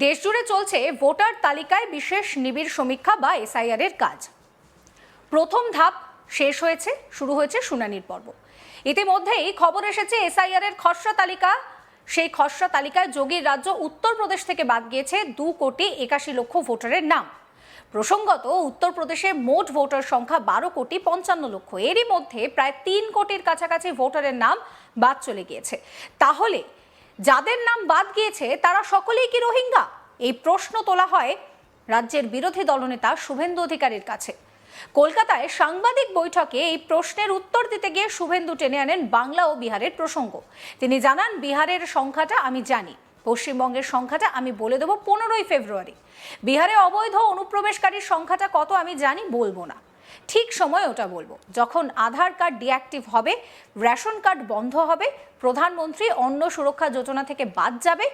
দেশজুড়ে চলছে ভোটার তালিকায় বিশেষ নিবিড় সমীক্ষা বা এসআইআর এর কাজ। প্রথম ধাপ শেষ হয়েছে, শুরু হয়েছে শুনানির পর্ব। ইতিমধ্যেই খবর এসেছে এসআইআর এর খসড়া তালিকা, সেই খসড়া তালিকায় যোগীর রাজ্য উত্তরপ্রদেশ থেকে বাদ গিয়েছে 2,81,00,000 ভোটারের নাম। প্রসঙ্গত, উত্তরপ্রদেশে মোট ভোটার সংখ্যা 12,55,00,000। এরই মধ্যে প্রায় 3 কোটির কাছাকাছি ভোটারের নাম বাদ চলে গিয়েছে। তাহলে যাদের নাম বাদ গিয়েছে তারা সকলেই কি রোহিঙ্গা? এই প্রশ্ন তোলা হয় রাজ্যের বিরোধী দলনেতা শুভেন্দু অধিকারীর কাছে। কলকাতায় সাংবাদিক বৈঠকে এই প্রশ্নের উত্তর দিতে গিয়ে শুভেন্দু টেনে আনেন বাংলা ও বিহারের প্রসঙ্গ। তিনি জানান, বিহারের সংখ্যাটা আমি জানি, পশ্চিমবঙ্গের সংখ্যাটা আমি বলে দেবো 15ই ফেব্রুয়ারি। বিহারে অবৈধ অনুপ্রবেশকারীর সংখ্যাটা কত আমি জানি, বলবো না। ঠিক সময় ওটা বলবো, যখন আধার কার্ড ডিঅ্যাক্টিভ হবে, রেশন কার্ড বন্ধ হবে, প্রধানমন্ত্রী অন্ন সুরক্ষা যোজনা থেকে বাদ যাবে,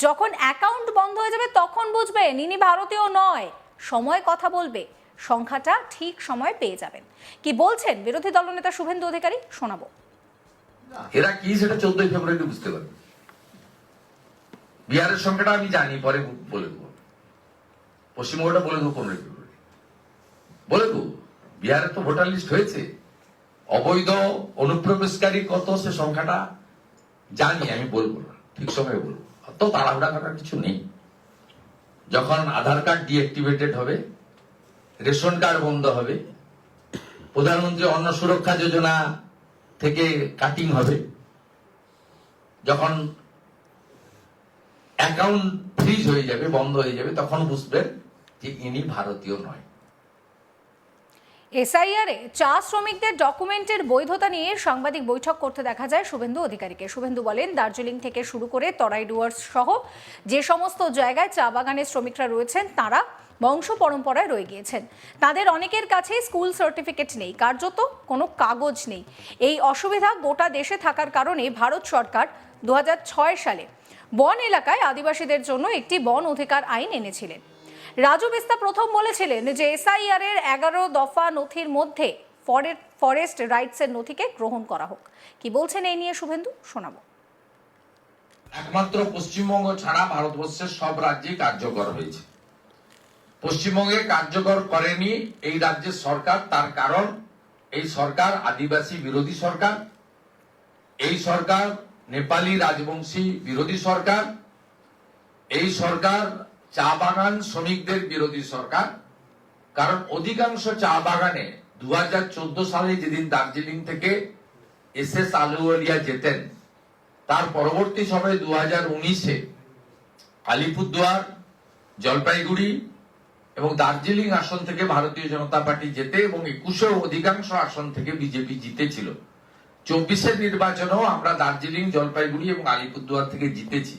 যখন অ্যাকাউন্ট বন্ধ হয়ে যাবে, তখন বুঝবেন ইনি ভারতীয় নয়। সময় কথা বলবে, সংখ্যাটা ঠিক সময় পেয়ে যাবেন। কি বলছেন বিরোধী দলনেতা শুভেন্দু অধিকারী, শোনাবো। এরা কি সেটা 14ই ফেব্রুয়ারি বুঝতে পারবে। বিহারের সংখ্যাটা আমি জানি, পরে বলে দেবো। পশ্চিমবঙ্গটা বলে দেবো 15ই ফেব্রুয়ারি বলে দেবো। বিহারে তো ভোটার লিস্ট হয়েছে, অবৈধ অনুপ্রবেশকারী কত সে সংখ্যাটা জানি, আমি বলবো না, ঠিক সময় বলবো। অত তাড়াহুড়া করার কিছু নেই। যখন আধার কার্ড ডিঅ্যাক্টিভেটেড হবে, রেশন কার্ড বন্ধ হবে, প্রধানমন্ত্রী অন্ন সুরক্ষা যোজনা থেকে কাটিং হবে, যখন অ্যাকাউন্ট ফ্রিজ হয়ে যাবে, বন্ধ হয়ে যাবে, তখন বুঝবেন যে ইনি ভারতীয় নয়। এসআইআরে চা শ্রমিকদের ডকুমেন্টের বৈধতা নিয়ে সাংবাদিক বৈঠক করতে দেখা যায় শুভেন্দু অধিকারীকে। শুভেন্দু বলেন, দার্জিলিং থেকে শুরু করে তরাই ডুয়ার্স সহ যে সমস্ত জায়গায় চা বাগানের শ্রমিকরা রয়েছেন তারা বংশ পরম্পরায় রয়ে গিয়েছেন। তাদের অনেকের কাছে স্কুল সার্টিফিকেট নেই, কার্যত কোনো কাগজ নেই। এই অসুবিধা গোটা দেশে থাকার কারণে ভারত সরকার 2006 সালে বন এলাকায় আদিবাসীদের জন্য একটি বন অধিকার আইন এনেছিলেন। রাজু বিস্তা প্রথম বলেছিলেন যে এসআইআর এর 11 দফা নথির মধ্যে ফরেস্ট রাইটসের নথিকে গ্রহণ করা হোক। কি বলছেন এই নিয়ে শুভেন্দু, শোনাবো। একমাত্র পশ্চিমবঙ্গ ছাড়া ভারতবর্ষের সব রাজ্যে কার্যকর হয়েছে। পশ্চিমবঙ্গে কার্যকর করেনি এই রাজ্যের সরকার। তার কারণ, এই সরকার আদিবাসী বিরোধী সরকার, এই সরকার নেপালি রাজবংশী বিরোধী সরকার, এই সরকার চা বাগান শ্রমিকদের বিরোধী সরকার। কারণ অধিকাংশ চা বাগানে 2014 সালে যেদিন দার্জিলিং থেকে এসএস আলুওয়ালিয়া যেতেন, তার পরবর্তী সময়ে 2019-এ আলিপুরদুয়ার, জলপাইগুড়ি এবং দার্জিলিং আসন থেকে ভারতীয় জনতা পার্টি যেতে এবং 21-এ অধিকাংশ আসন থেকে বিজেপি জিতেছিল। 24-এর নির্বাচনেও আমরা দার্জিলিং, জলপাইগুড়ি এবং আলিপুরদুয়ার থেকে জিতেছি।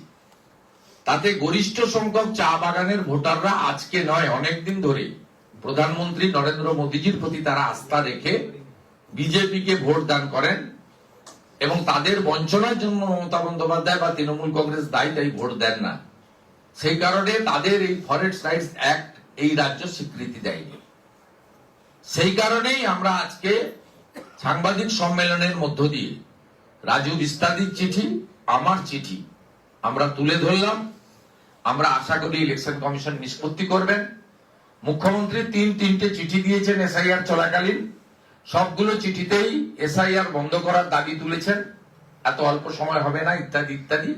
তাতে গরিষ্ঠ সংখ্যক চা বাগানের ভোটাররা আজকে নয়, অনেকদিন ধরে প্রধানমন্ত্রী নরেন্দ্র মোদীজির প্রতি তারা আস্থা রেখে বিজেপিকে ভোট দান করেন এবং তাদের বঞ্চনার জন্য মমতা বন্দ্যোপাধ্যায় বা তৃণমূল কংগ্রেস দায়ী ভোট দেন না। সেই কারণে তাদের এই ফরেস্ট রাইটস অ্যাক্ট এই রাজ্য স্বীকৃতি দেয়নি। সেই কারণেই আমরা আজকে সাংবাদিক সম্মেলনের মধ্য দিয়ে রাজু বিস্তারিত চিঠি, আমার চিঠি আমরা তুলে ধরলাম। আমরা আশা করি ইলেকশন কমিশন নিষ্পত্তি করবেন। মুখ্যমন্ত্রী তিনটে চিঠি দিয়েছেন এসআইআর চলাকালীন, সবগুলো চিঠিতেই এসআইআর বন্ধ করার দাবি তুলেছেন, এত অল্প সময় হবে না, ইত্যাদি ইত্যাদি।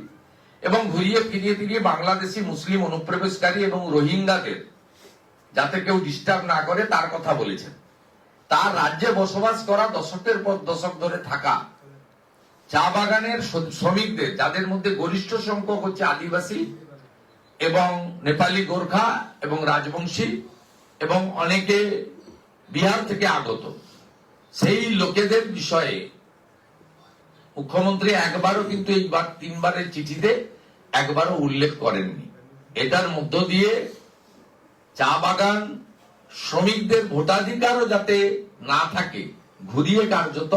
এবং ঘুরিয়ে ফিরিয়ে বাংলাদেশি মুসলিম অনুপ্রবেশকারী এবং রোহিঙ্গাদের যাতে কেউ ডিস্টার্ব না করে তার কথা বলেছেন। তার রাজ্যে বসবাস করা দশকের পর দশক ধরে থাকা চা বাগানের শ্রমিকদের, যাদের মধ্যে গরিষ্ঠ সংখ্যক হচ্ছে আদিবাসী এবং নেপালি, গোর্খা এবং রাজবংশী এবং অনেকে বিহার থেকে আগত, সেই লোকেদের বিষয়ে মুখ্যমন্ত্রী একবারও কিন্তু এইবার 3বারের চিঠিতে একবারও উল্লেখ করেননি। এটার মধ্য দিয়ে চা বাগান শ্রমিকদের ভোটাধিকারও যাতে না থাকে, ঘুরিয়ে কার্যত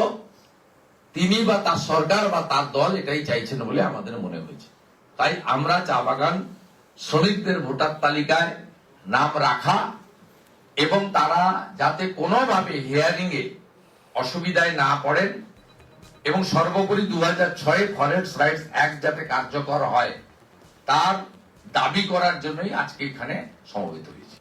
তিনি বা তার সরকার বা তার দল এটাই চাইছেন বলে আমাদের মনে হয়েছে। তাই আমরা চা বাগান শ্রমিকদের ভোটার তালিকায় নাম রাখা এবং তারা যাতে কোনোভাবে হিয়ারিং এ অসুবিধায় না পড়েন এবং সর্বোপরি 2006 ফরেস্ট রাইটস অ্যাক্ট যাতে কার্যকর হয় তার দাবি করার জন্যই আজকে এখানে সমবেত হয়েছে।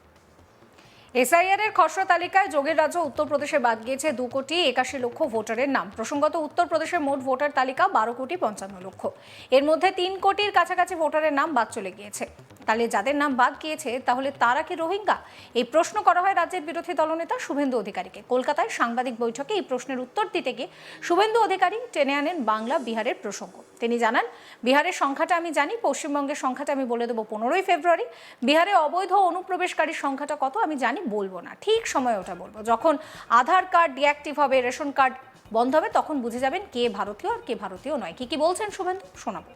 এসআইআর এর খসড়া তালিকায় যোগের রাজ্য উত্তরপ্রদেশে বাদ গিয়েছে 2,81,00,000 ভোটারের নাম। প্রসঙ্গত, উত্তরপ্রদেশের মোট ভোটার তালিকা 12,55,00,000। এর মধ্যে 3 কোটির কাছাকাছি ভোটারের নাম বাদ চলে গিয়েছে। তাহলে যাদের নাম বাদ গিয়েছে তাহলে তারা কি রোহিঙ্গা? এই প্রশ্ন করা হয় রাজ্যের বিরোধী দলনেতা শুভেন্দু অধিকারীকে। কলকাতায় সাংবাদিক বৈঠকে এই প্রশ্নের উত্তর দিতে গিয়ে শুভেন্দু অধিকারী টেনে আনেন বাংলা বিহারের প্রসঙ্গ। তিনি জানান, বিহারের সংখ্যাটা আমি জানি, পশ্চিমবঙ্গের সংখ্যাটা আমি বলে দেবো 15ই ফেব্রুয়ারি। বিহারে অবৈধ অনুপ্রবেশকারীর সংখ্যাটা কত আমি জানি, বলবো না, ঠিক সময় ওটা বলবো। যখন আধার কার্ড ডিঅ্যাক্টিভ হবে, রেশন কার্ড বন্ধ হবে, তখন বুঝে যাবেন কে ভারতীয় আর কে ভারতীয় নয়। কি বলছেন শুভেন্দু, শোনাবো।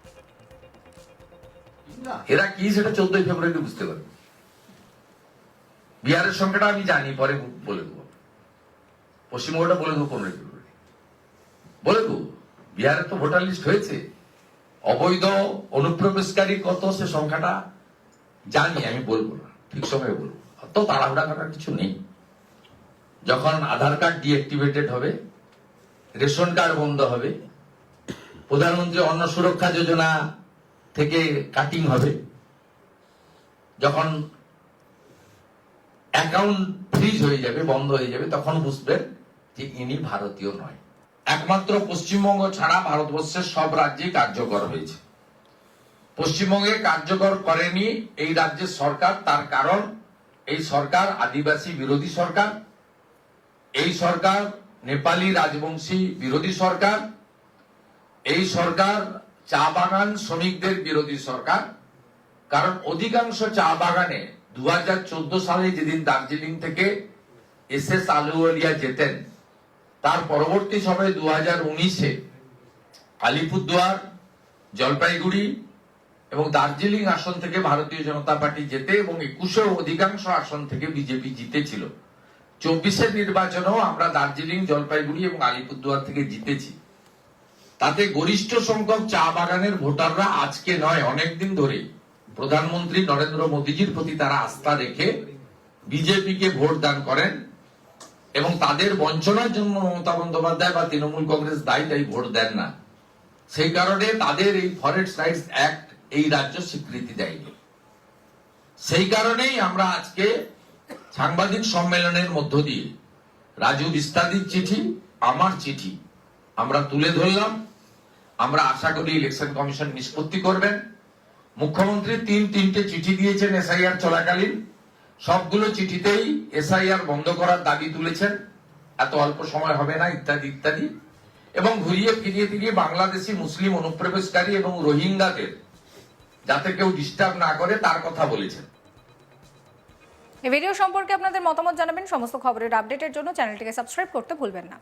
এরা কি সেটা 14ই ফেব্রুয়ারি বুঝতে পারবে। বিহারের সংখ্যাটা আমি জানি, পরে বলে দেবো। পশ্চিমবঙ্গটা বলে দেবো 15ই ফেব্রুয়ারি বলে দেবো। বিহারে তো ভোটার লিস্ট হয়েছে, অবৈধ অনুপ্রবেশকারী কত সে সংখ্যাটা জানি, আমি বলবো না, ঠিক সময়ে বলবো। অত তাড়াহুড়া করার কিছু নেই। যখন আধার কার্ড ডিঅ্যাক্টিভেটেড হবে, রেশন কার্ড বন্ধ হবে, প্রধানমন্ত্রী অন্ন সুরক্ষা যোজনা থেকে কাটিং হবে, যখন অ্যাকাউন্ট ফ্রিজ হয়ে যাবে, বন্ধ হয়ে যাবে, তখন বুঝবেন যে ইনি ভারতীয় নয়। একমাত্র পশ্চিমবঙ্গ ছাড়া ভারতবর্ষের সব রাজ্যেই কার্যকর হয়েছে। পশ্চিমবঙ্গে কার্যকর করেনি এই রাজ্যের সরকার, তার কারণ এই সরকার আদিবাসী বিরোধী সরকার, এই সরকার নেপালি রাজবংশী বিরোধী সরকার, এই সরকার চা বাগান শ্রমিকদের বিরোধী সরকার। কারণ অধিকাংশ চা বাগানে 2014 সালে যেদিন দার্জিলিং থেকে এসএস আলুওয়ালিয়া যেতেন, তার পরবর্তী সময়ে 2019-এ আলিপুরদুয়ার, জলপাইগুড়ি এবং দার্জিলিং আসন থেকে ভারতীয় জনতা পার্টি যেতে এবং 21-এ অধিকাংশ আসন থেকে বিজেপি জিতেছিল। 24-এর নির্বাচনেও আমরা দার্জিলিং, জলপাইগুড়ি এবং আলিপুরদুয়ার থেকে জিতেছি। তাতে গরিষ্ঠ সংখ্যক চা বাগানের ভোটাররা আজকে নয়, অনেকদিন ধরে প্রধানমন্ত্রী নরেন্দ্র মোদীজির প্রতি তারা আস্থা রেখে বিজেপিকে ভোট দান করেন এবং তাদের বঞ্চনার জন্য মমতা বন্দ্যোপাধ্যায় বা তৃণমূল কংগ্রেস দায়ী, তাই ভোট দেন না। সেই কারণে তাদের এই ফরেস্ট রাইটস অ্যাক্ট এই রাজ্য স্বীকৃতি দেয়নি। সেই কারণেই আমরা আজকে সাংবাদিক সম্মেলনের মধ্য দিয়ে রাজু বিস্তারিত চিঠি, আমার চিঠি আমরা তুলে ধরলাম। আমরা আশা করি ইলেকশন কমিশন নিষ্পত্তি করবেন। মুখ্যমন্ত্রী 3টে চিঠি দিয়েছেন এসআইআর চলাকালীন, সবগুলো চিঠিতেই এসআইআর বন্ধ করার দাবি তুলেছেন, এত অল্প সময় হবে না, ইত্যাদি ইত্যাদি, এবং ঘুরিয়ে ফিরিয়ে বাংলাদেশি মুসলিম অনুপ্রবেশকারী এবং রোহিঙ্গাদের যাতে কেউ ডিস্টার্ব না করে তার কথা বলেছেন। এই ভিডিও সম্পর্কে আপনাদের মতামত জানাবেন। সমস্ত খবরের আপডেটের জন্য চ্যানেলটিকে সাবস্ক্রাইব করতে ভুলবেন না।